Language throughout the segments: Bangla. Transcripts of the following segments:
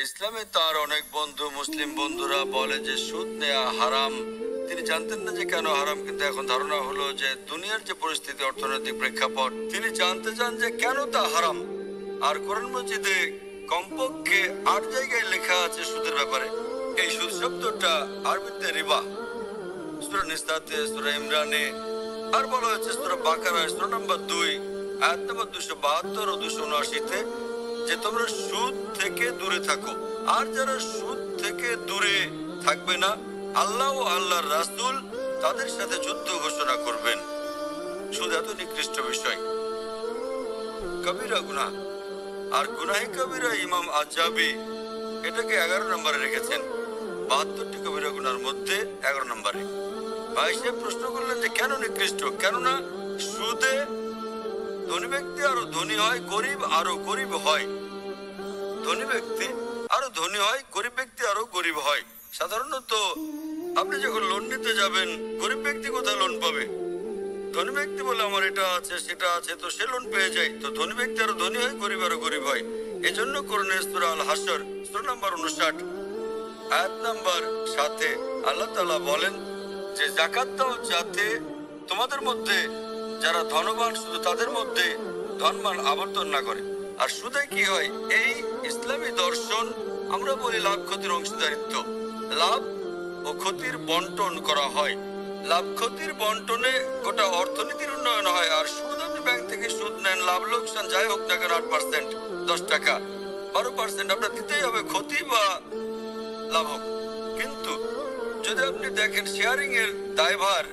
ইসলামে তার অনেক বন্ধু মুসলিম বন্ধুরা বলে যে সুদ নেওয়া হারাম। তিনি জানতেন না যে কেন হারাম, কিন্তু এখন ধারণা হলো যে দুনিয়ার যে পরিস্থিতি, অর্থনৈতিক প্রেক্ষাপট, তিনি জানতে চান যে কেন তা হারাম। আর কোরআন মজিদে কমপক্ষে 8 জায়গায় লেখা আছে সুদের ব্যাপারে। এই সুদ শব্দটা আরবিতে রিবা, সূরা নিসাতে, সূরা ইমরানে, আর বলা হয়েছে সূরা বাকারা সূরা নম্বর 2 আয়াত নম্বর 272 ও 279-তে যে তোমরা সুদ থেকে দূরে থাকো। আর যারা সুদ থেকে দূরে থাকবে না, আল্লাহ ও আল্লাহর রাসূল তাদের সাথে যুদ্ধ ঘোষণা করবেন। সুদ এত নিকৃষ্ট বিষয়, কবিরা গুনাহ। আর গুনাহে কবিরা ইমাম আজাবি এটাকে 11 নম্বরে রেখেছেন। 72টি কবিরা গুনার মধ্যে 11 নম্বরে। ভাই সাহেব প্রশ্ন করলেন যে কেন নিকৃষ্ট? কেননা সুদে ধনী ব্যক্তি আরো ধনী হয়, গরিব আরো গরিব হয়। ধনী ব্যক্তি আরো ধনী হয়, গরিব ব্যক্তি আরো গরিব হয়। সাধারণত আপনি যখন লোন নিতে যাবেন, গরিব ব্যক্তি কোথায় লোন পাবে? ধনী ব্যক্তি বলে আমার এটা আছে সেটা আছে, তো সে লোন পেয়ে যায়। তো ধনী ব্যক্তি আরো ধনী হয়, গরিব আরো গরিব হয়। এই জন্য কোরআনের সূরা আল হাসর সূরা নম্বর 59 আয়াত নম্বর 7 আল্লাহ তাআলা বলেন যে যাকাত দাও যাতে তোমাদের মধ্যে যারা ধনবান শুধু তাদের মধ্যে ধনবান আবর্তন না করে। আর সুদে কি হয়? এই ইসলামী দর্শন আমরা বলি লাভ ক্ষতির অংশীদারিত্ব। লাভ ও ক্ষতির বন্টন করা হয়। লাভ ক্ষতির বন্টনে গোটা অর্থনীতির উন্নয়ন হয়। আর সুদ, আপনি ব্যাংক থেকে সুদ নেন, লাভ লোকসান যাই হোক না কেন 8%, 10 টাকা, 12% আপনার দিতেই হবে, ক্ষতি বা লাভ হোক। কিন্তু যদি আপনি দেখেন শেয়ারিং এর দায়ভার,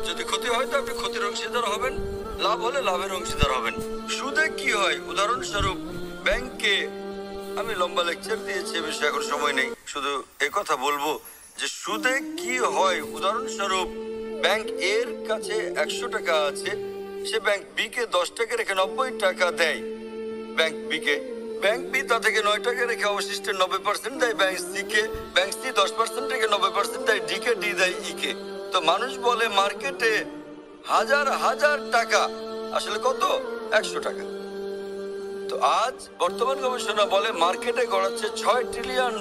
যদি ক্ষতি হয় তো আপনি ক্ষতির অংশীদার হবেন, লাভ হলে লাভের অংশীদার হবেন। সুদে কি হয়? উদাহরণস্বরূপ ব্যাংকে, আমি লম্বা লেকচার দিয়েছি এ বিষয়ে, এখন সময় নেই, শুধু এই কথা বলবো যে সুদে কি হয়। উদাহরণস্বরূপ ব্যাংক এর কাছে 100 টাকা আছে, সে ব্যাংক বি কে 10 টাকা রেখে 90 টাকা দেয় ব্যাংক বি কে। ব্যাংক বি তা থেকে 9 টাকা রেখে অবশিষ্ট 90% দেয় bank C K. Bank C 10% রেখে 90% দেয় ডি কে, ডি দেয় ই কে। তো মানুষ বলে মার্কেটে হাজার হাজার টাকা, আসলে কত? 100 টাকা। তো আজ বর্তমান গবেষণা বলে মার্কেটে গড়াচ্ছে $6 ট্রিলিয়ন।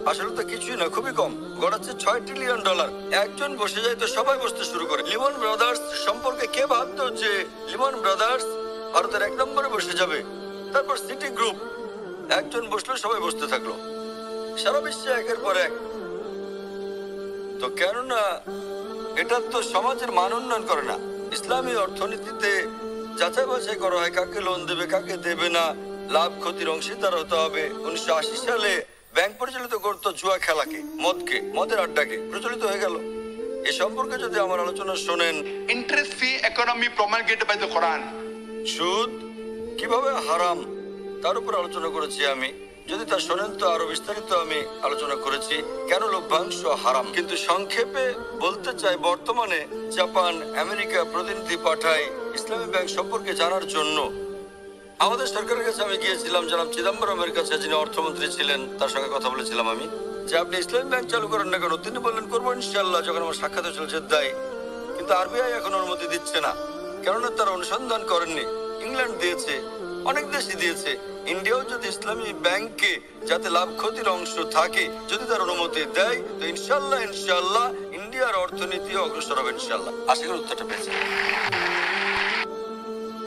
আসলে তো কিছুই না, খুবই কম, গড়াচ্ছে $6 ট্রিলিয়ন। একজন বসে যায় তো সবাই বসতে শুরু করে। লিমন ব্রাদার্স সম্পর্কে কে ভাবতো যে লিমন ব্রাদার্স ভারতের 1 নম্বরে বসে যাবে? তারপর সিটি গ্রুপ, একজন বসলো সবাই বসতে থাকলো, সারা বিশ্বে একের পর এক। তো কেননা এটা তো সমাজের মান উন্নয়ন করে না। ইসলামী অর্থনীতিতে যাচাই বাছাই করা হয় কাকে লোন দেবে কাকে দেবে না, লাভ ক্ষতির অংশীদার হতে হবে। 1980 সালে ব্যাংক পরিচালিত করতো জুয়া খেলাকে, মদকে, মদের আড্ডাকে, প্রচলিত হয়ে গেল। এ সম্পর্কে যদি আমার আলোচনা শোনেন, interest free economy promulgated by the Quran, সুদ কিভাবে হারাম তার উপর আলোচনা করেছি আমি। যদি তা শোনেন তো আরো বিস্তারিত আমি আলোচনা করেছি কেন লভ্যাংশ হারাম। কিন্তু সংক্ষেপে বলতে চাই, বর্তমানে জাপান, আমেরিকা প্রতিনিধি পাঠায় ইসলামী ব্যাংক সম্পর্কে জানার জন্য। আমাদের সরকারের কাছে আমি গিয়েছিলাম, জানাব চিদম্বরমের কাছে, যিনি অর্থমন্ত্রী ছিলেন, তার সঙ্গে কথা বলেছিলাম আমি যে আপনি ইসলামী ব্যাংক চালু করেন না কেন? তিনি বললেন করবো ইনশাল্লাহ, যখন আমার সাক্ষাৎ চলছে দেয়। কিন্তু আরবিআই এখন অনুমতি দিচ্ছে না, কেননা তারা অনুসন্ধান করেননি। ইংল্যান্ড দিয়েছে, অনেক দেশই দিয়েছে। ইন্ডিয়াও যদি ইসলামী ব্যাংকে যাতে লাভ ক্ষতির অংশ থাকে, যদি তার অনুমতি দেয়, তো ইনশাল্লাহ ইন্ডিয়ার অর্থনীতি অগ্রসর হবে ইনশাল্লাহ। আশা করি উত্তরটা পেয়েছি।